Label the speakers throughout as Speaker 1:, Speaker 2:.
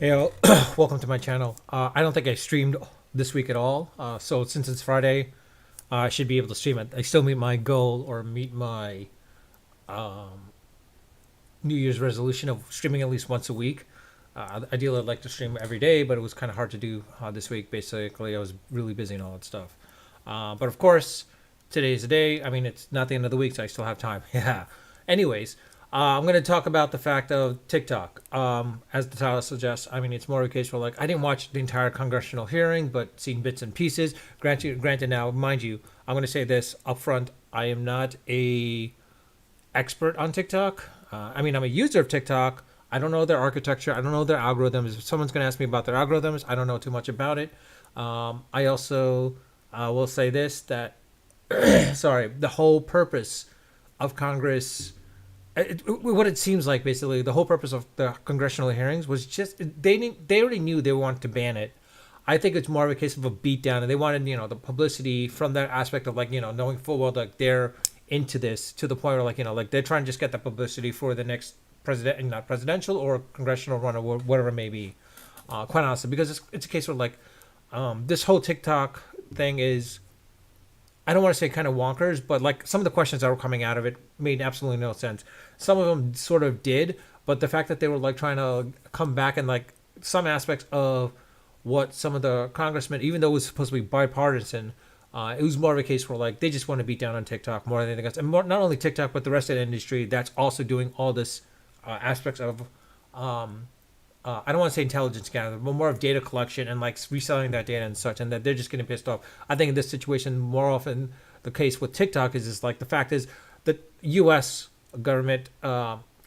Speaker 1: Hey, welcome to my channel. I don't think I streamed this week at all. So since it's Friday, I should be able to stream it. I still meet my goal or meet my New Year's resolution of streaming at least once a week. Ideally, I'd like to stream every day, but it was kind of hard to do this week. Basically, I was really busy and all that stuff. But of course, today's the day. I mean, it's not the end of the week, so I still have time. Yeah. Anyways, I'm going to talk about the fact of TikTok. As the title suggests, I mean, it's more of a case where, like, I didn't watch the entire congressional hearing, but seen bits and pieces. Granted, now, mind you, I'm going to say this up front. I am not a expert on TikTok. I mean, I'm a user of TikTok. I don't know their architecture. I don't know their algorithms. If someone's going to ask me about their algorithms, I don't know too much about it. I also will say this that, sorry, the whole purpose of Congress, what it seems like basically, the whole purpose of the congressional hearings was just they already knew they wanted to ban it. I think it's more of a case of a beatdown, and they wanted the publicity from that aspect of, like, knowing full well like they're into this to the point where, like, like they're trying to just get the publicity for the next president, not presidential or congressional run or whatever it may be. Quite honestly, because it's a case where, like, this whole TikTok thing is, I don't want to say kind of wonkers, but like some of the questions that were coming out of it made absolutely no sense. Some of them sort of did, but the fact that they were like trying to come back and, like, some aspects of what some of the congressmen, even though it was supposed to be bipartisan, it was more of a case where, like, they just want to beat down on TikTok more than anything else, and more, not only TikTok but the rest of the industry that's also doing all this aspects of I don't want to say intelligence gathering, but more of data collection and, like, reselling that data and such, and that they're just getting pissed off. I think in this situation, more often the case with TikTok is like the fact is the U.S. government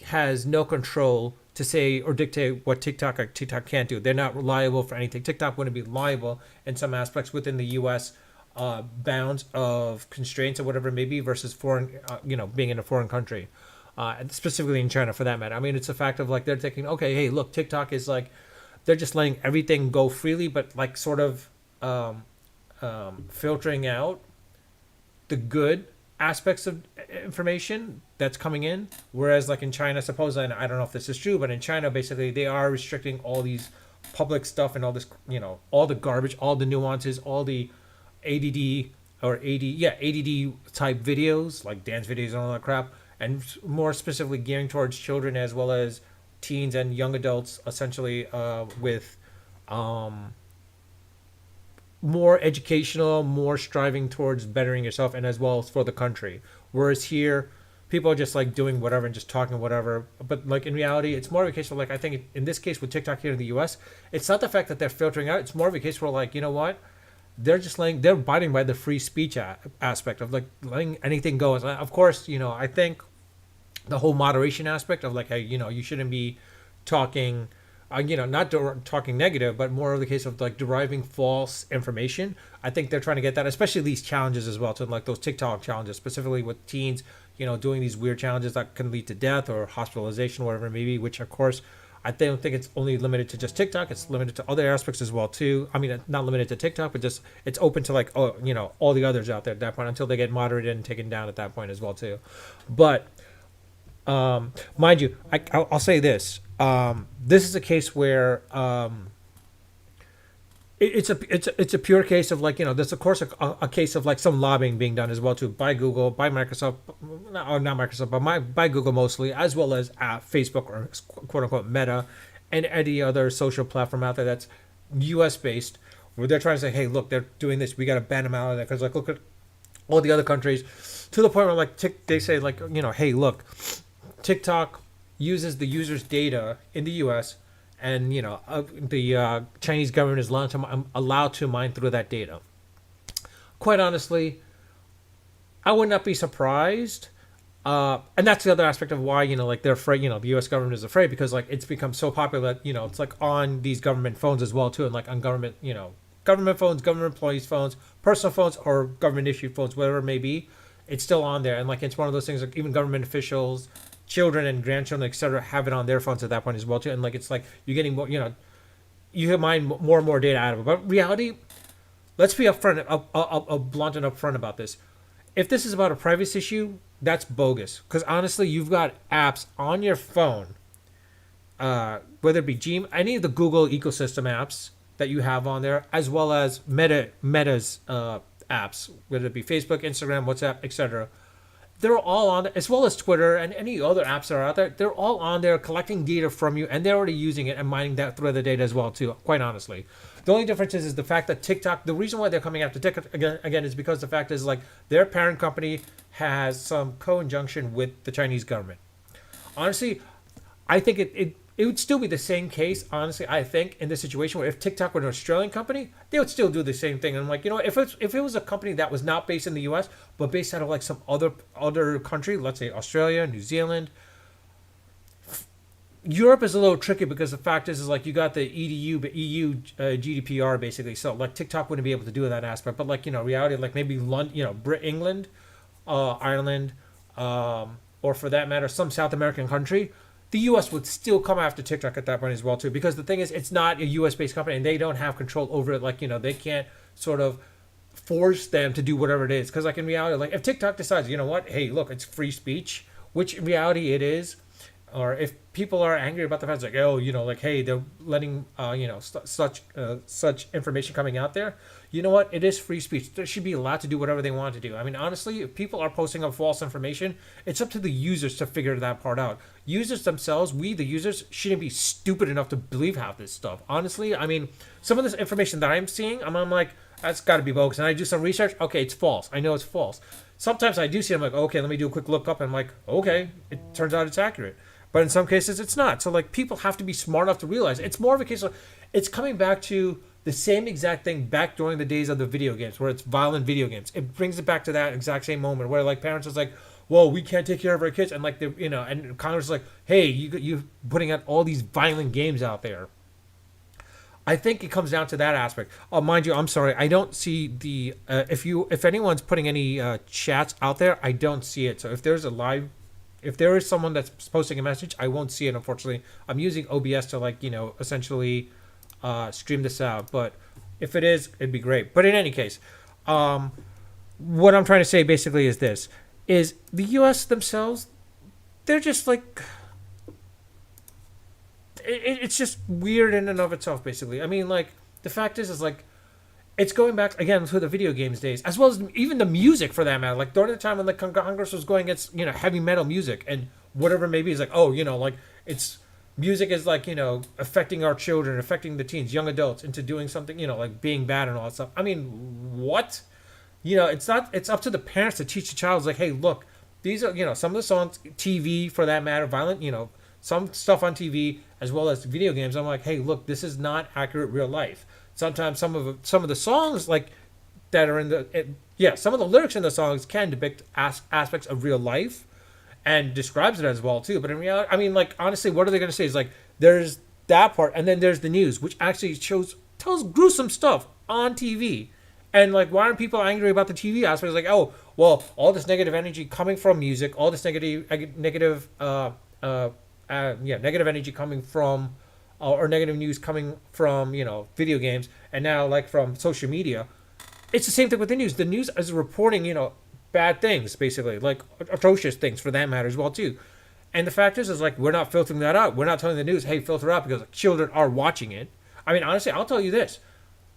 Speaker 1: has no control to say or dictate what TikTok or TikTok can't do. They're not liable for anything. TikTok wouldn't be liable in some aspects within the U.S. Bounds of constraints or whatever it may be versus foreign, being in a foreign country. Specifically in China for that matter. I mean, it's a fact of, like, they're thinking, okay, hey, look, TikTok is like, they're just letting everything go freely, but, like, sort of filtering out the good aspects of information that's coming in. Whereas, like, in China, suppose, and I don't know if this is true, but in China, basically, they are restricting all these public stuff and all this, all the garbage, all the nuances, all the ADD or ADD type videos, like dance videos and all that crap, and more specifically gearing towards children as well as teens and young adults, essentially, with more educational, more striving towards bettering yourself and as well as for the country. Whereas here, people are just, like, doing whatever and just talking whatever. But, like, in reality, it's more of a case of, like, I think in this case with TikTok here in the U.S., it's not the fact that they're filtering out. It's more of a case where, like, you know what? They're abiding by the free speech aspect of, like, letting anything go. Of course, I think the whole moderation aspect of, like, hey, you shouldn't be talking, not talking negative, but more of the case of, like, deriving false information. I think they're trying to get that, especially these challenges as well, to, like, those TikTok challenges, specifically with teens, doing these weird challenges that can lead to death or hospitalization, whatever it may be. Which, of course, I don't think it's only limited to just TikTok. It's limited to other aspects as well too. I mean, not limited to TikTok, but just it's open to, like, all the others out there at that point until they get moderated and taken down at that point as well too. But mind you, I'll say this. This is a case where it's a pure case of, like, there's of course a case of, like, some lobbying being done as well too by Google, by Microsoft, or not Microsoft, but by Google mostly, as well as Facebook, or quote unquote Meta, and any other social platform out there that's U.S. based, where they're trying to say, hey, look, they're doing this, we got to ban them out of there because, like, look at all the other countries, to the point where, like, they say, like, hey, look, TikTok uses the user's data in the U.S., and the Chinese government is allowed to mine through that data. Quite honestly, I would not be surprised, and that's the other aspect of why, like, they're afraid. The U.S. government is afraid because, like, it's become so popular that, it's, like, on these government phones as well too, and, like, on government phones, government employees' phones, personal phones, or government issued phones, whatever it may be, it's still on there. And, like, it's one of those things, like, even government officials, children and grandchildren, etc., have it on their phones at that point as well too. And, like, it's like you're getting more, you mine more and more data out of it. But reality, let's be upfront, blunt and upfront about this. If this is about a privacy issue, that's bogus. Because honestly, you've got apps on your phone whether it be Gmail, any of the Google ecosystem apps that you have on there, as well as Meta's apps, whether it be Facebook, Instagram, WhatsApp, etc. They're all on, as well as Twitter and any other apps that are out there. They're all on there collecting data from you, and they're already using it and mining that through the data as well too. Quite honestly, the only difference is the fact that TikTok. The reason why they're coming after TikTok again is because the fact is like their parent company has some co-injunction with the Chinese government. Honestly, I think it would still be the same case, honestly, I think, in this situation where if TikTok were an Australian company, they would still do the same thing. And I'm like, if it was a company that was not based in the US, but based out of like some other country, let's say Australia, New Zealand, Europe is a little tricky because the fact is like you got the EU GDPR basically. So like TikTok wouldn't be able to do that aspect. But like, reality, like maybe London, England, Ireland, or for that matter, some South American country, the U.S. would still come after TikTok at that point as well too, because the thing is, it's not a U.S. based company, and they don't have control over it. Like they can't sort of force them to do whatever it is. Because like in reality, like if TikTok decides, you know what, hey, look, it's free speech, which in reality it is, or if people are angry about the fact like, oh, like hey, they're letting such information coming out there. You know what? It is free speech. They should be allowed to do whatever they want to do. I mean, honestly, if people are posting up false information, it's up to the users to figure that part out. Users themselves, we the users, shouldn't be stupid enough to believe half this stuff. Honestly, I mean, some of this information that I'm seeing, I'm like, that's got to be bogus. And I do some research. Okay, it's false. I know it's false. Sometimes I do see. I'm like, okay, let me do a quick look up. And I'm like, okay, it turns out it's accurate. But in some cases, it's not. So like, people have to be smart enough to realize it's more of a case of it's coming back to the same exact thing back during the days of the video games, where it's violent video games. It brings it back to that exact same moment where like parents was like, well, we can't take care of our kids, and like and Congress is like, hey, you putting out all these violent games out there. I think it comes down to that aspect. Mind you, I'm sorry, I don't see the if anyone's putting any chats out there, I don't see it. So if there is someone that's posting a message, I won't see it, unfortunately. I'm using OBS to like essentially stream this out, but if it is, it'd be great. But in any case, what I'm trying to say basically is this: is the U.S. themselves, they're just like, it's just weird in and of itself. Basically, I mean, like the fact is like, it's going back again to the video games days, as well as even the music for that matter. Like during the time when the Congress was going against heavy metal music and whatever maybe is like, oh, like it's. Music is like, affecting our children, affecting the teens, young adults into doing something, like being bad and all that stuff. I mean, what? It's up to the parents to teach the child. It's like, hey, look, these are, some of the songs, TV for that matter, violent, some stuff on TV as well as video games. I'm like, hey, look, this is not accurate real life. Sometimes some of the songs like that are some of the lyrics in the songs can depict aspects of real life. And describes it as well too, but in reality, I mean, like honestly, what are they going to say? Is like there's that part, and then there's the news, which actually tells gruesome stuff on TV, and like why aren't people angry about the TV aspect? It's like, oh, well, all this negative energy coming from music, all this negative energy coming from, or negative news coming from video games, and now like from social media. It's the same thing with the news. The news is reporting bad things, basically, like atrocious things for that matter as well too. And the fact is like we're not filtering that out. We're not telling the news, hey, filter out because children are watching it. I mean, honestly, I'll tell you this: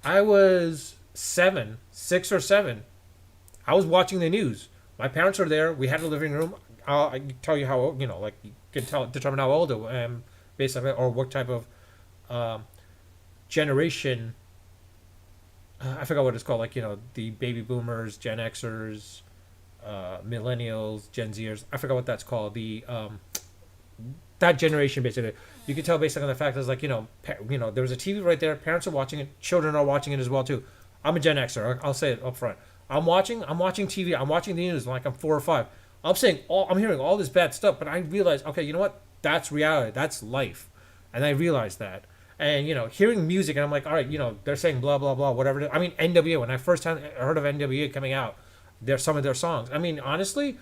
Speaker 1: I was 6 or 7. I was watching the news. My parents were there. We had a living room. I can tell you how old, like you can determine how old I am based on it, or what type of generation. I forgot what it's called. Like the baby boomers, Gen Xers. Millennials, Gen Zers, I forgot what that's called. The that generation basically. You can tell based on the fact is like there was a TV right there. Parents are watching it. Children are watching it as well too. I'm a Gen Xer. I'll say it up front. I'm watching TV. I'm watching the news like I'm 4 or 5. I'm hearing all this bad stuff, but I realize, okay, you know what? That's reality. That's life, and I realized that. And hearing music, and I'm like, all right, they're saying blah blah blah, whatever it is. I mean, NWA. When I first time heard of NWA coming out. There's some of their songs. I mean, honestly,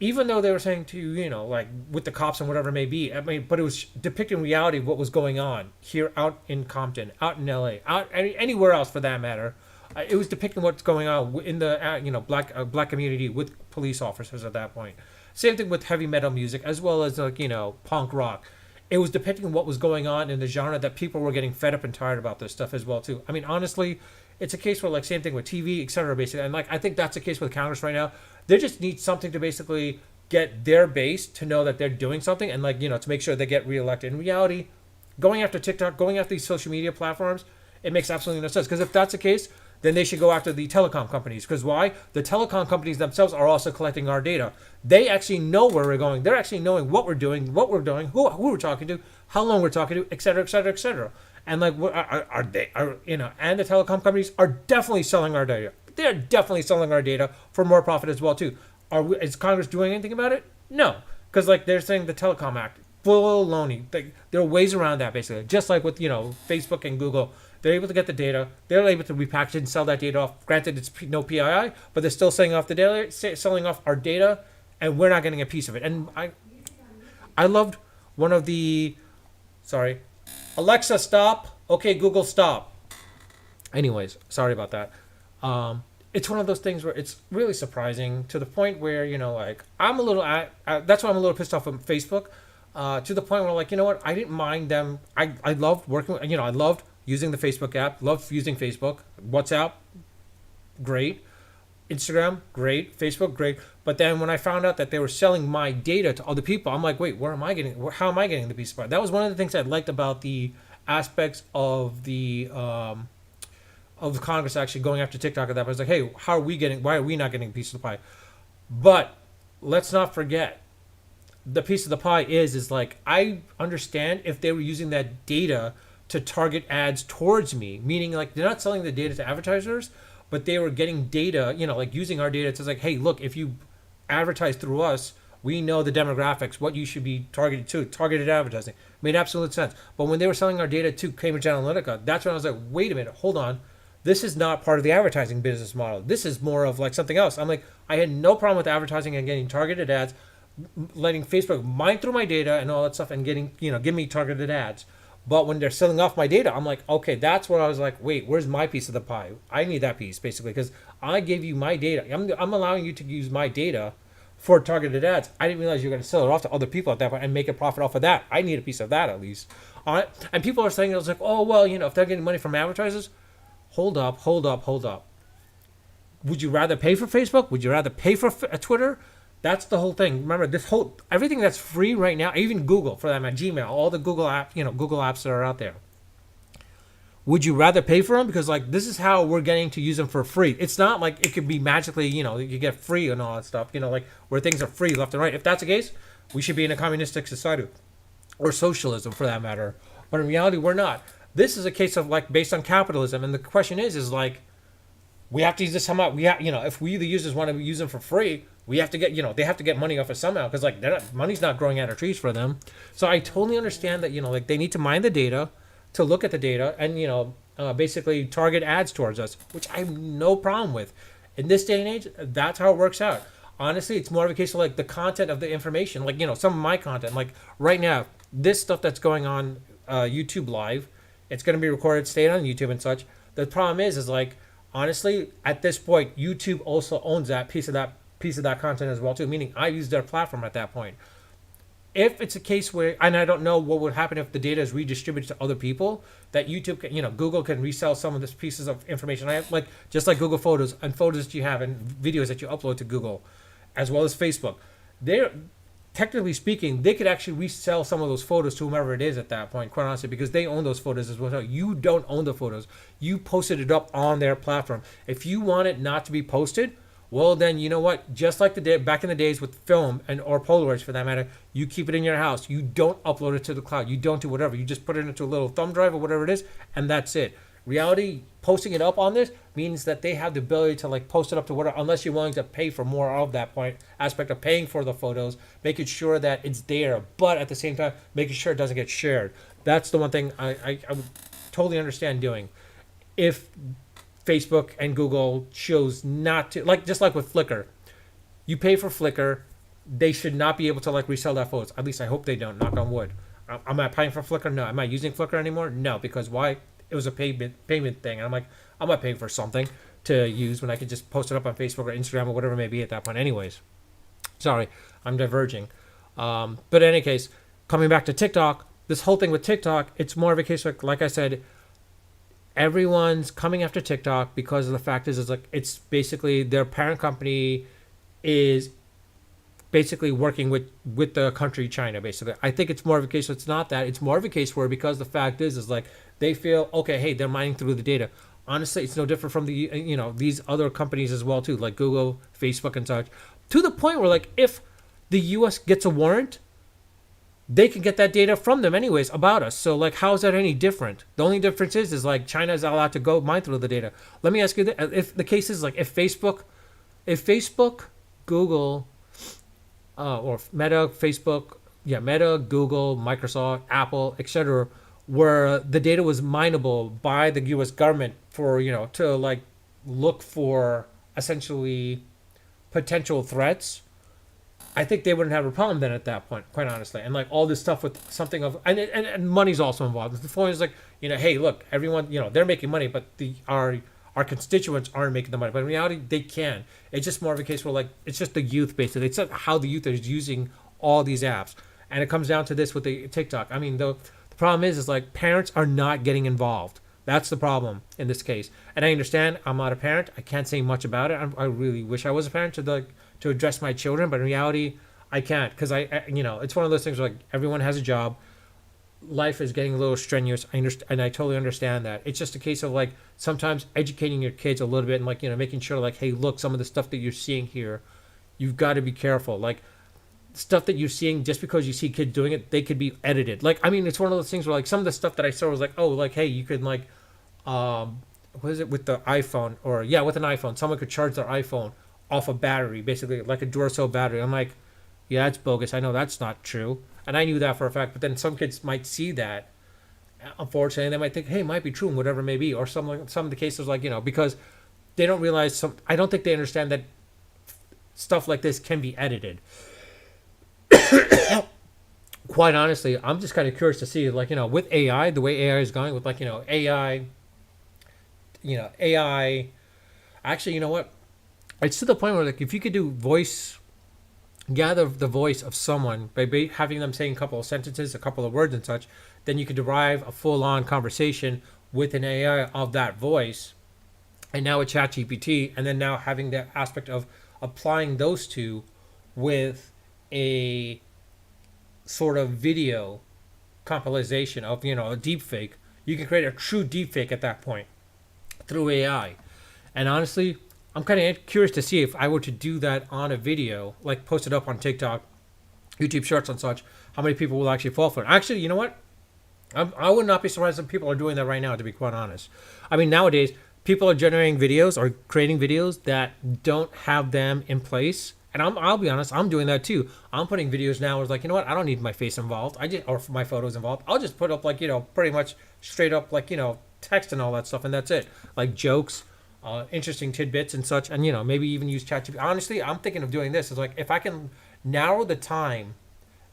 Speaker 1: even though they were saying to like with the cops and whatever it may be, I mean, but it was depicting reality of what was going on here out in Compton, out in LA, out anywhere else for that matter. It was depicting what's going on in the black community with police officers at that point. Same thing with heavy metal music as well as like punk rock. it was depicting what was going on in the genre that people were getting fed up and tired about this stuff as well too. I mean, honestly, it's a case where like same thing with TV, etc. Basically, and like I think that's the case with Congress right now. They just need something to basically get their base to know that they're doing something, and like to make sure they get reelected. In reality, going after TikTok, going after these social media platforms, it makes absolutely no sense. Because if that's the case, then they should go after the telecom companies. Because why? The telecom companies themselves are also collecting our data. They actually know where we're going. They're actually knowing what we're doing, who we're talking to, how long we're talking to, et cetera, et cetera, et cetera. And like, are they, and the telecom companies are definitely selling our data. They're definitely selling our data for more profit as well too. Is Congress doing anything about it? No, because like they're saying the Telecom Act, full baloney. There are ways around that basically. Just like with Facebook and Google, they're able to get the data. They're able to repackage it and sell that data off. Granted, it's no PII, but they're still selling off the data, selling off our data, and we're not getting a piece of it. And I loved one of the, sorry, Alexa stop. Okay, Google stop. Anyways, sorry about that. It's one of those things where it's really surprising to the point where like I'm a little that's why I'm a little pissed off of Facebook, to the point where like what, I didn't mind them. I loved working, I loved using the Facebook app, loved using Facebook, WhatsApp, great, Instagram, great, Facebook, great. But then when I found out that they were selling my data to other people, I'm like, wait, how am I getting the piece of it? That was one of the things I liked about the aspects of the Congress actually going after TikTok at that point. It's like, hey, why are we not getting a piece of the pie? But let's not forget, the piece of the pie is like, I understand if they were using that data to target ads towards me, meaning like they're not selling the data to advertisers, but they were getting data, like using our data to say like, hey, look, if you advertise through us, we know the demographics, what you should be targeted to, targeted advertising. Made absolute sense. But when they were selling our data to Cambridge Analytica, that's when I was like, wait a minute, hold on. This is not part of the advertising business model. This is more of like something else. I'm like, I had no problem with advertising and getting targeted ads, letting Facebook mine through my data and all that stuff and getting, give me targeted ads. But when they're selling off my data, I'm like, okay, that's where I was like, wait, where's my piece of the pie? I need that piece basically because I gave you my data. I'm allowing you to use my data for targeted ads. I didn't realize you were going to sell it off to other people at that point and make a profit off of that. I need a piece of that at least. All right. And people are saying, it was like, oh, well, if they're getting money from advertisers, hold up. Would you rather pay for Facebook? Would you rather pay for Twitter? That's the whole thing. Remember, everything that's free right now, even Google for that matter, Gmail, all the Google apps that are out there. Would you rather pay for them? Because like this is how we're getting to use them for free. It's not like it could be magically, you get free and all that stuff. Like where things are free left and right. If that's the case, we should be in a communistic society, or socialism for that matter. But in reality, we're not. This is a case of like based on capitalism, and the question is like we have to use this somehow. If we the users want to use them for free, we have to get they have to get money off it somehow because like money's not growing out of trees for them. So I totally understand that like they need to mine the data, to look at the data and basically target ads towards us, which I have no problem with. In this day and age, that's how it works out. Honestly, it's more of a case of like the content of the information, like some of my content, like right now, this stuff that's going on YouTube Live. It's going to be recorded, stayed on YouTube and such. The problem is like, honestly, at this point, YouTube also owns that piece of that content as well too. Meaning, I use their platform at that point. If it's a case where, and I don't know what would happen if the data is redistributed to other people, that YouTube, Google can resell some of these pieces of information. I have just like Google Photos and photos that you have and videos that you upload to Google, as well as Facebook. They're technically speaking, they could actually resell some of those photos to whomever it is at that point, quite honestly, because they own those photos as well. You don't own the photos. You posted it up on their platform. If you want it not to be posted, well, then you know what? Just like back in the days with film or Polaroids for that matter, you keep it in your house. You don't upload it to the cloud. You don't do whatever. You just put it into a little thumb drive or whatever it is, and that's it. Reality, posting it up on this means that they have the ability to post it up to whatever, unless you're willing to pay for more of that point aspect of paying for the photos, making sure that it's there, but at the same time making sure it doesn't get shared. That's the one thing I would totally understand doing. If Facebook and Google chose not to, just like with Flickr, you pay for Flickr, they should not be able to resell that photos. At least I hope they don't. Knock on wood. Am I paying for Flickr? No. Am I using Flickr anymore? No, because why? It was a payment thing, and I'm not paying for something to use when I could just post it up on Facebook or Instagram or whatever it may be at that point. Anyways, sorry, I'm diverging. But in any case, coming back to TikTok, this whole thing with TikTok, it's more of a case like I said, everyone's coming after TikTok because of the fact is like it's basically their parent company is basically working with the country China. Basically, I think it's more of a case. It's not that. It's more of a case where because the fact is like they feel okay. Hey, they're mining through the data. Honestly, it's no different from the these other companies as well too, like Google, Facebook, and such. To the point where like if the U.S. gets a warrant, they can get that data from them anyways about us. So like, how is that any different? The only difference is like China is allowed to go mine through the data. Let me ask you this: if the case is like if Facebook, Google, or Meta, Facebook, yeah, Meta, Google, Microsoft, Apple, etc., where the data was mineable by the U.S. government for to like look for essentially potential threats, I think they wouldn't have a problem then at that point, quite honestly. And like all this stuff with something of and money's also involved. The point is like hey, look, everyone they're making money, but our constituents aren't making the money. But in reality, they can. It's just more of a case where like it's just the youth basically. It's how the youth is using all these apps, and it comes down to this with the TikTok. I mean, the problem is like parents are not getting involved. That's the problem in this case. And I understand I'm not a parent. I can't say much about it. I really wish I was a parent to address my children, but in reality, I can't because it's one of those things where like everyone has a job. Life is getting a little strenuous. I understand, and I totally understand that. It's just a case of like sometimes educating your kids a little bit and like making sure like, hey, look, some of the stuff that you're seeing here, you've got to be careful. Like stuff that you're seeing, just because you see kids doing it, they could be edited. Like I mean, it's one of those things where like some of the stuff that I saw was like, oh, like hey, you could like, what is it with the iPhone or yeah, with an iPhone, someone could charge their iPhone off a battery, basically like a Duracell battery. I'm like, yeah, that's bogus. I know that's not true. And I knew that for a fact. But then some kids might see that. Unfortunately, they might think, hey, it might be true and whatever it may be. Or some of the cases like, because they don't realize I don't think they understand that stuff like this can be edited. Quite honestly, I'm just kind of curious to see like, with AI, the way AI is going with like, AI, actually, you know what? It's to the point where like if you could do gather the voice of someone by having them saying a couple of sentences, a couple of words and such, then you could derive a full-on conversation with an AI of that voice. And now with ChatGPT, and then now having the aspect of applying those two with a sort of video compilation of a deep fake, you can create a true deep fake at that point through AI. And honestly, I'm kind of curious to see if I were to do that on a video, like post it up on TikTok, YouTube Shorts and such, how many people will actually fall for it. Actually, you know what? I would not be surprised if people are doing that right now, to be quite honest. I mean, nowadays, people are generating videos or creating videos that don't have them in place. And I'll be honest, I'm doing that too. I'm putting videos now where it's like, you know what? I don't need my face involved. Or my photos involved. I'll just put up like, pretty much straight up like, text and all that stuff. And that's it. Like jokes. Interesting tidbits and such, and maybe even use ChatGPT. Honestly, I'm thinking of doing this. Is like if I can narrow the time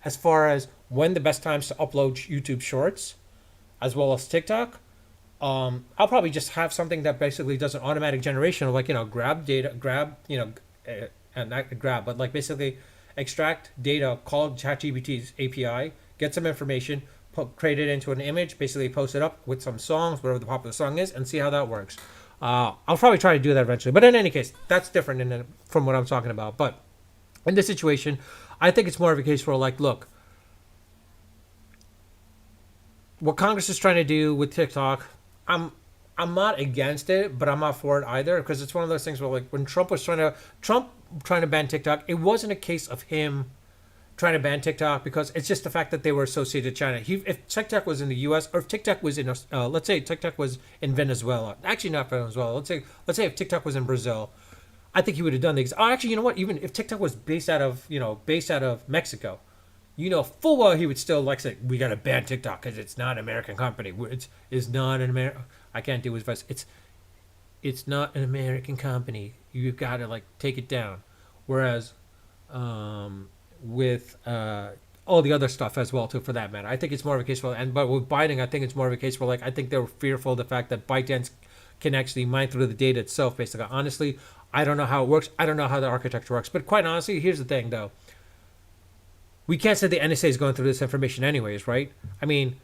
Speaker 1: as far as when the best times to upload YouTube Shorts, as well as TikTok. I'll probably just have something that basically does an automatic generation of like grab data, and not grab, but like basically extract data, call ChatGPT's API, get some information, create it into an image, basically post it up with some songs, whatever the popular song is, and see how that works. I'll probably try to do that eventually. But in any case, that's different from what I'm talking about. But in this situation, I think it's more of a case where, like, look, what Congress is trying to do with TikTok, I'm not against it, but I'm not for it either, because it's one of those things where, like, when Trump trying to ban TikTok, it wasn't a case of him trying to ban TikTok because it's just the fact that they were associated with China. If TikTok was in the U.S. or if TikTok was in, let's say TikTok was in Venezuela, actually not Venezuela. Let's say if TikTok was in Brazil, I think he would have done things. Oh, actually, you know what? Even if TikTok was based out of Mexico, full well he would still like say we got to ban TikTok because it's not an American company. It's not an American. I can't do his voice. It's not an American company. You've got to like take it down. Whereas, with all the other stuff as well too, for that matter. I think it's more of a case but with Biden, I think it's more of a case where like I think they're fearful of the fact that ByteDance can actually mine through the data itself. Basically, honestly, I don't know how it works. I don't know how the architecture works. But quite honestly, here's the thing though. we can't say the NSA is going through this information anyways, right? I mean,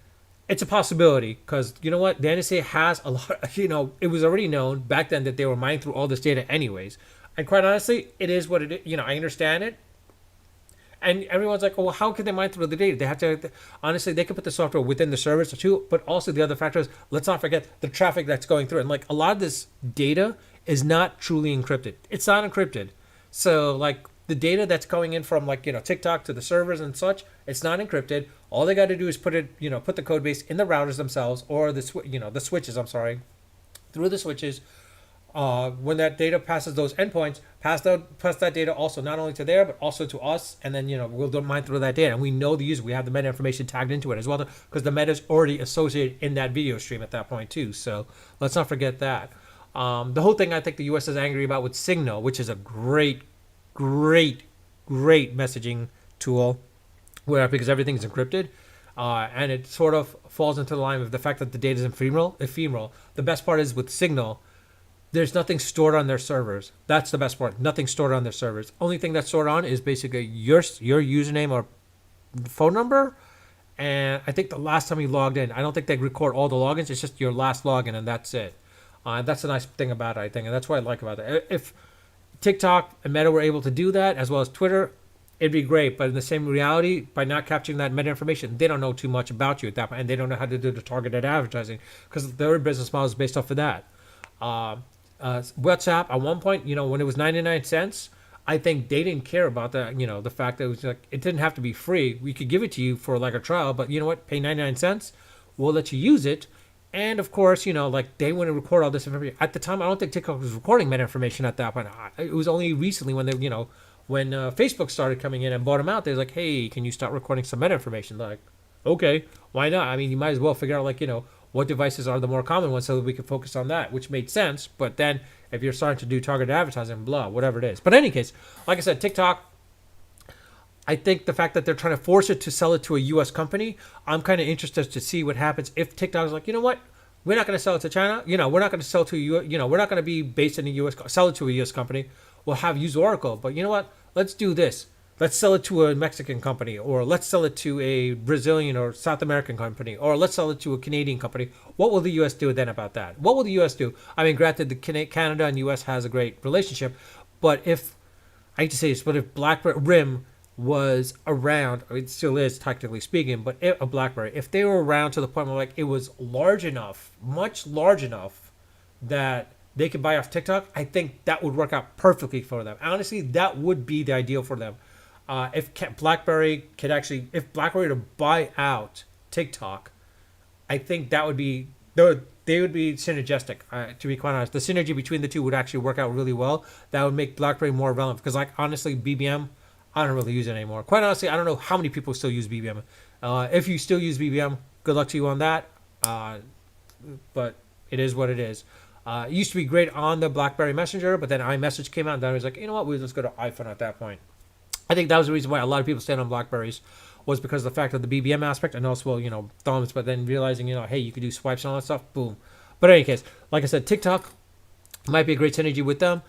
Speaker 1: it's a possibility because you know what? The NSA has a lot, it was already known back then that they were mining through all this data anyways. And quite honestly, it is what it is. I understand it. And everyone's like, oh, well, how can they mine through the data? They have to, honestly, they can put the software within the servers too, but also the other factor is, let's not forget the traffic that's going through. And like a lot of this data is not truly encrypted. It's not encrypted. So like the data that's going in from like, TikTok to the servers and such, it's not encrypted. All they got to do is put it, put the code base in the routers themselves or the switches, I'm sorry, through the switches. When that data passes those endpoints, pass that data also not only to there but also to us, and then we'll mine through that data, and we know the user. We have the meta information tagged into it as well because the meta is already associated in that video stream at that point too. So let's not forget that. The whole thing I think the U.S. is angry about with Signal, which is a great messaging tool, where because everything's encrypted. And it sort of falls into the line of the fact that the data is ephemeral. The best part is with Signal, there's nothing stored on their servers. That's the best part. Nothing stored on their servers. Only thing that's stored on is basically your username or phone number. And I think the last time you logged in, I don't think they record all the logins. It's just your last login, and that's it. That's a nice thing about it, I think, and that's what I like about it. If TikTok and Meta were able to do that, as well as Twitter, it'd be great. But in the same reality, by not capturing that meta information, they don't know too much about you at that point, and they don't know how to do the targeted advertising because their business model is based off of that. WhatsApp at one point, when it was 99 cents, I think they didn't care about that. The fact that it was like it didn't have to be free. We could give it to you for like a trial, but you know what? Pay 99 cents. We'll let you use it. And of course, like they want to record all this information. At the time, I don't think TikTok was recording meta information at that point. It was only recently when they, when Facebook started coming in and bought them out. They was like, hey, can you start recording some meta information? Like, okay, why not? I mean, you might as well figure out like, what devices are the more common ones so that we can focus on that, which made sense. But then if you're starting to do targeted advertising, blah, whatever it is. But in any case, like I said, TikTok, I think the fact that they're trying to force it to sell it to a U.S. company, I'm kind of interested to see what happens if TikTok is like, you know what? We're not going to sell it to China. We're not going to sell to you. We're not going to be based in the U.S. Sell it to a U.S. company. We'll use Oracle. But you know what? Let's do this. Let's sell it to a Mexican company, or let's sell it to a Brazilian or South American company, or let's sell it to a Canadian company. What will the U.S. do then about that? What will the U.S. do? I mean, granted, Canada and U.S. has a great relationship, but I hate to say this, but if BlackBerry RIM was around, it still is technically speaking, but a BlackBerry, if they were around to the point where like it was large enough, much large enough that they could buy off TikTok, I think that would work out perfectly for them. Honestly, that would be the ideal for them. If BlackBerry to buy out TikTok, I think that would be, they would be synergistic. To be quite honest, the synergy between the two would actually work out really well. That would make BlackBerry more relevant because, like, honestly, BBM, I don't really use it anymore. Quite honestly, I don't know how many people still use BBM. If you still use BBM, good luck to you on that. But it is what it is. It used to be great on the BlackBerry Messenger, but then iMessage came out, and then I was like, you know what, we'll just go to iPhone at that point. I think that was the reason why a lot of people stayed on BlackBerries was because of the fact of the BBM aspect and also, thumbs, but then realizing, hey, you could do swipes and all that stuff, boom. But in any case, like I said, TikTok might be a great synergy with them,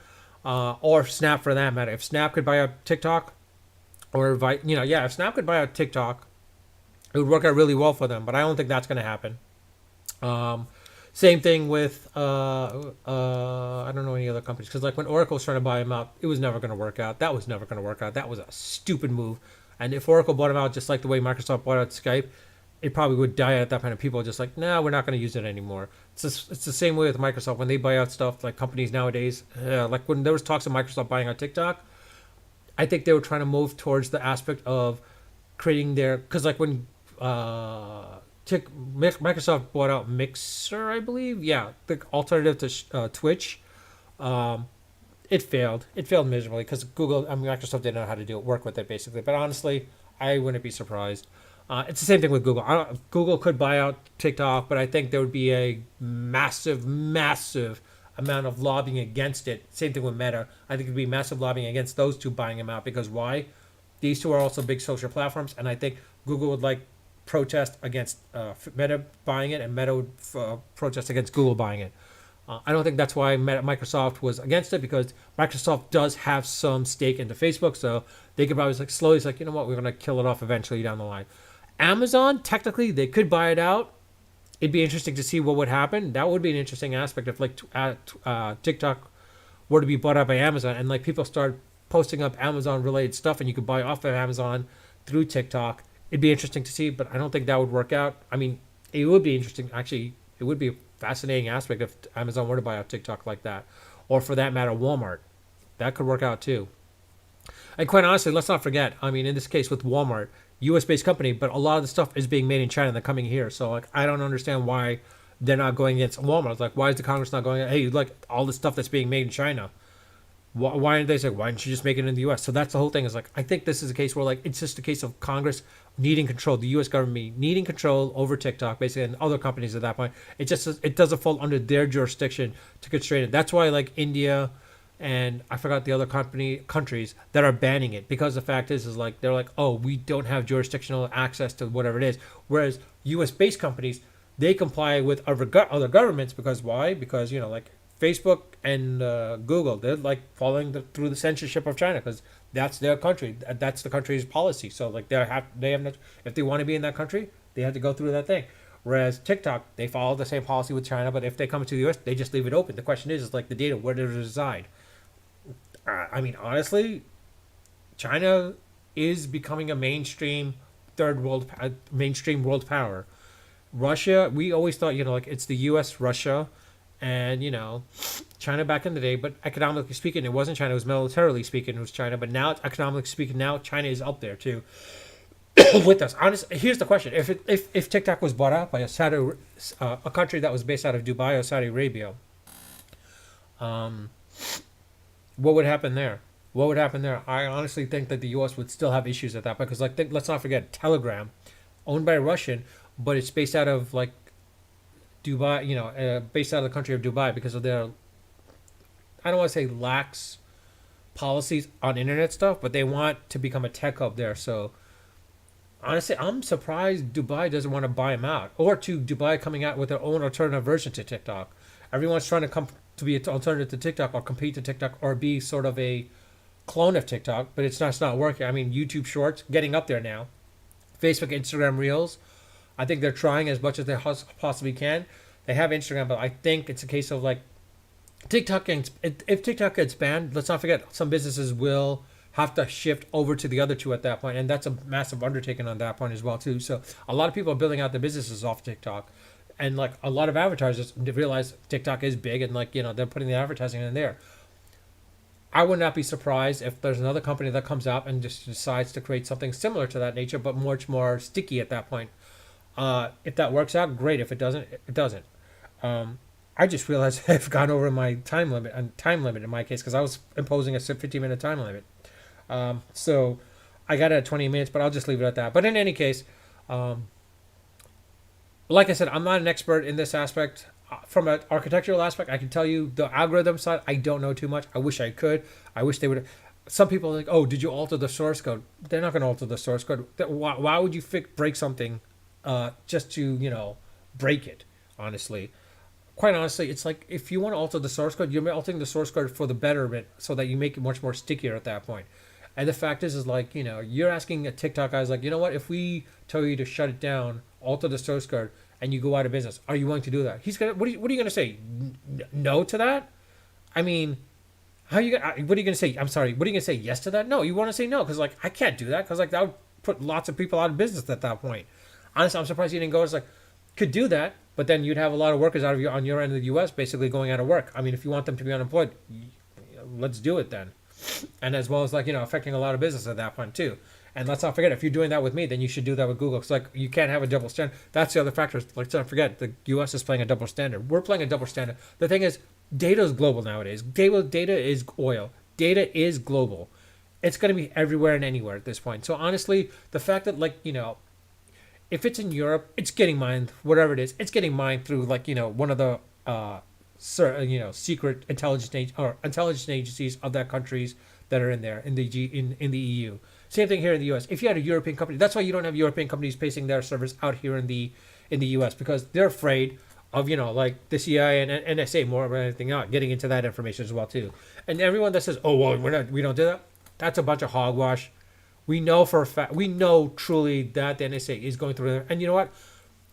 Speaker 1: or Snap for that matter. If Snap could buy out TikTok, or if Snap could buy out TikTok, it would work out really well for them, but I don't think that's going to happen. Same thing with, I don't know any other companies. Because like when Oracle was trying to buy them out, it was never going to work out. That was never going to work out. That was a stupid move. And if Oracle bought them out just like the way Microsoft bought out Skype, it probably would die at that point. And people are just like, nah, we're not going to use it anymore. It's the same way with Microsoft. When they buy out stuff, like companies nowadays, like when there was talks of Microsoft buying out TikTok, I think they were trying to move towards the aspect of creating because like when Microsoft bought out Mixer, I believe. Yeah, the alternative to Twitch. It failed. It failed miserably because Microsoft didn't know how to work with it basically. But honestly, I wouldn't be surprised. It's the same thing with Google. Google could buy out TikTok, but I think there would be a massive amount of lobbying against it. Same thing with Meta. I think it would be massive lobbying against those two buying them out because why? These two are also big social platforms, and I think Google would like protest against Meta buying it, and Meta would protest against Google buying it. I don't think that's why Microsoft was against it, because Microsoft does have some stake into Facebook, so they could probably like slowly, like, you know what, we're gonna kill it off eventually down the line. Amazon, technically, they could buy it out. It'd be interesting to see what would happen. That would be an interesting aspect if like TikTok were to be bought out by Amazon, and like people start posting up Amazon related stuff and you could buy off of Amazon through TikTok. It'd be interesting to see, but I don't think that would work out. I mean, it would be interesting. Actually, it would be a fascinating aspect if Amazon were to buy out TikTok like that, or for that matter, Walmart. That could work out too. And quite honestly, let's not forget. I mean, in this case with Walmart, U.S. based company, but a lot of the stuff is being made in China and they're coming here. So like, I don't understand why they're not going against Walmart. It's like, why is the Congress not going? Hey, like all the stuff that's being made in China. Why didn't they say, why didn't you just make it in the U.S.? So that's the whole thing. Is like, I think this is a case where like it's just a case of Congress needing control, the U.S. government needing control over TikTok, basically, and other companies at that point. It doesn't fall under their jurisdiction to constrain it. That's why like India and I forgot the other countries that are banning it, because the fact is like they're like, oh, we don't have jurisdictional access to whatever it is. Whereas U.S. based companies, they comply with other governments, because why? Because like Facebook and Google, they're like following through the censorship of China, because that's their country, that's the country's policy. So like they have no, if they want to be in that country, they have to go through that thing. Whereas TikTok, they follow the same policy with China, but if they come to the U.S., they just leave it open. The question is like the data, where does it reside? I mean, honestly, China is becoming a mainstream mainstream world power. Russia, we always thought, like it's the U.S., Russia, and China back in the day. But economically speaking, it wasn't China. It was militarily speaking, it was China. But now, economically speaking, now China is up there too with us. Honestly, here's the question: if TikTok was bought out by a country that was based out of Dubai or Saudi Arabia, what would happen there? What would happen there? I honestly think that the U.S. would still have issues at that point, because let's not forget, Telegram, owned by a Russian, but it's based out of like Dubai, based out of the country of Dubai, because of their, I don't want to say lax policies on internet stuff, but they want to become a tech hub there. So honestly, I'm surprised Dubai doesn't want to buy them out, or to Dubai coming out with their own alternative version to TikTok. Everyone's trying to come to be an alternative to TikTok, or compete to TikTok, or be sort of a clone of TikTok, but it's not working. I mean, YouTube Shorts getting up there now, Facebook, Instagram Reels. I think they're trying as much as they possibly can. They have Instagram, but I think it's a case of like TikTok. If TikTok gets banned, let's not forget, some businesses will have to shift over to the other two at that point, and that's a massive undertaking on that point as well too. So a lot of people are building out their businesses off TikTok. And like a lot of advertisers realize TikTok is big, and like they're putting the advertising in there. I would not be surprised if there's another company that comes out and just decides to create something similar to that nature, but much more sticky at that point. If that works out, great. If it doesn't, it doesn't. I just realized I've gone over my time limit in my case, because I was imposing a 15-minute time limit. So I got it at 20 minutes, but I'll just leave it at that. But in any case, like I said, I'm not an expert in this aspect. From an architectural aspect, I can tell you the algorithm side, I don't know too much. I wish I could. I wish they would. Some people are like, oh, did you alter the source code? They're not going to alter the source code. Why would you break something just to, break it, honestly? Quite honestly, it's like if you want to alter the source code, you're altering the source code for the betterment so that you make it much more stickier at that point. And the fact is like, you're asking a TikTok guy's like, you know what, if we tell you to shut it down, alter the source code, and you go out of business, are you willing to do that? He's gonna. What are you gonna say? No to that? I mean, how you? What are you gonna say? I'm sorry. What are you gonna say? Yes to that? No, you want to say no, because like I can't do that, because like that would put lots of people out of business at that point. Honestly, I'm surprised you didn't go. It's like could do that, but then you'd have a lot of workers on your end of the U.S. basically going out of work. I mean, if you want them to be unemployed, let's do it then. And as well as like affecting a lot of business at that point too. And let's not forget, if you're doing that with me, then you should do that with Google. It's like you can't have a double standard. That's the other factor. Let's not forget, the U.S. is playing a double standard. We're playing a double standard. The thing is, data is global nowadays. Data is oil. Data is global. It's going to be everywhere and anywhere at this point. So honestly, the fact that if it's in Europe, it's getting mined. Whatever it is, it's getting mined through one of the secret intelligence agencies of that countries that are in there in the EU. Same thing here in the U.S. If you had a European company, that's why you don't have European companies pasting their servers out here in the U.S. because they're afraid of like the CIA and NSA more than anything else, getting into that information as well too. And everyone that says, "Oh well, we don't do that," that's a bunch of hogwash. We know for a fact, we know truly that the NSA is going through there. And you know what?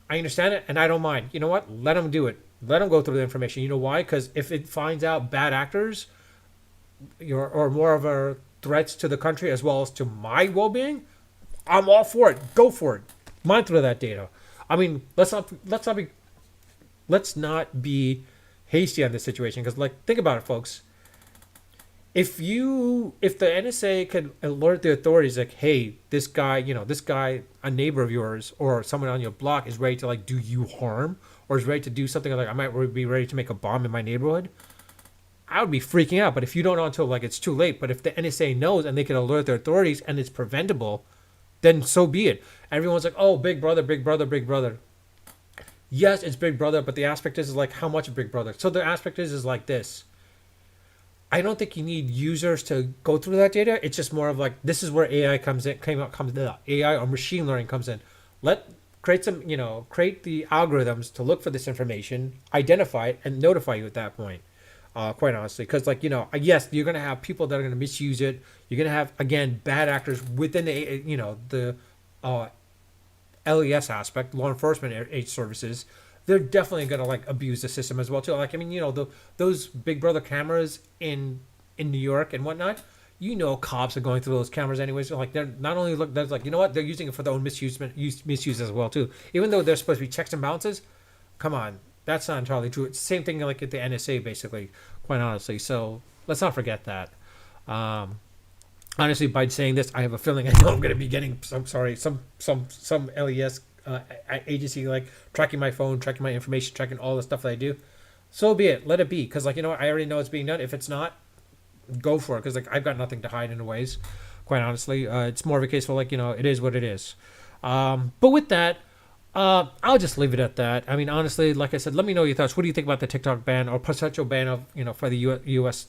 Speaker 1: I understand it, and I don't mind. You know what? Let them do it. Let them go through the information. You know why? Because if it finds out bad actors, or more of a threats to the country as well as to my well-being, I'm all for it. Go for it. Mine through that data. I mean, let's not be hasty on this situation because, like, think about it, folks. If the NSA can alert the authorities, like, hey, this guy, a neighbor of yours or someone on your block is ready to like do you harm or is ready to do something like I might be ready to make a bomb in my neighborhood, I would be freaking out. But if you don't know until like it's too late, but if the NSA knows and they can alert their authorities and it's preventable, then so be it. Everyone's like, oh, Big Brother, Big Brother, Big Brother. Yes, it's Big Brother, but the aspect is like how much Big Brother. So the aspect is like this. I don't think you need users to go through that data. It's just more of like this is where AI comes in, AI or machine learning comes in. Let create some, create the algorithms to look for this information, identify it, and notify you at that point. Quite honestly, because like yes, you're gonna have people that are gonna misuse it. You're gonna have again bad actors within the uh, LES aspect, law enforcement aid services. They're definitely gonna like abuse the system as well too. Like I mean, those Big Brother cameras in New York and whatnot. Cops are going through those cameras anyways. So like they're not only look, there's like what they're using it for their own misuse as well too. Even though they're supposed to be checks and balances, come on, that's not entirely true. It's the same thing like at the NSA basically, quite honestly. So let's not forget that. Um, Honestly, by saying this, I have a feeling I know I'm going to be getting some LES agency like tracking my phone, tracking my information, tracking all the stuff that I do. So be it. Let it be. Because like I already know it's being done. If it's not, go for it. Because like I've got nothing to hide in a ways. Quite honestly, it's more of a case for like it is what it is. But with that, I'll just leave it at that. I mean, honestly, like I said, let me know your thoughts. What do you think about the TikTok ban or potential ban of for the U.S.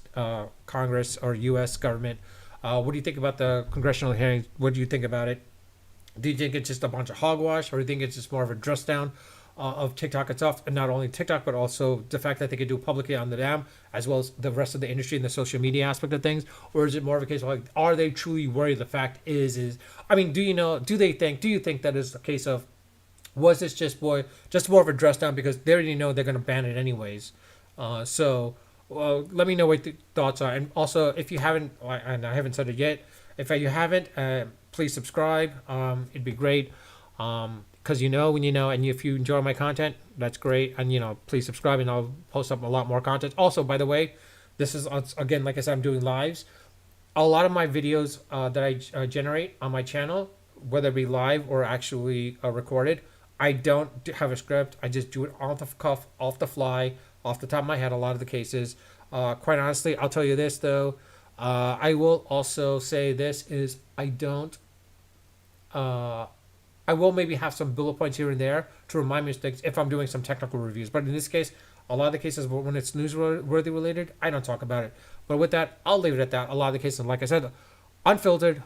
Speaker 1: Congress or U.S. government? What do you think about the congressional hearings? What do you think about it? Do you think it's just a bunch of hogwash, or do you think it's just more of a dress down of TikTok itself, and not only TikTok, but also the fact that they could do it publicly on the dam, as well as the rest of the industry and the social media aspect of things? Or is it more of a case of like, are they truly worried? The fact is, I mean, do you think that is the case of, was this just more of a dress down because they already know they're going to ban it anyways? Let me know what the thoughts are, and also if you haven't, and I haven't said it yet, if you haven't, please subscribe. It'd be great, because when and if you enjoy my content, that's great, and please subscribe, and I'll post up a lot more content. Also, by the way, this is again, like I said, I'm doing lives. A lot of my videos that I generate on my channel, whether it be live or actually recorded, I don't have a script. I just do it off the cuff, off the fly, off the top of my head. A lot of the cases, quite honestly, I'll tell you this though. I will also say this is I don't. I will maybe have some bullet points here and there to remind me of things if I'm doing some technical reviews. But in this case, a lot of the cases when it's newsworthy related, I don't talk about it. But with that, I'll leave it at that. A lot of the cases, like I said, unfiltered,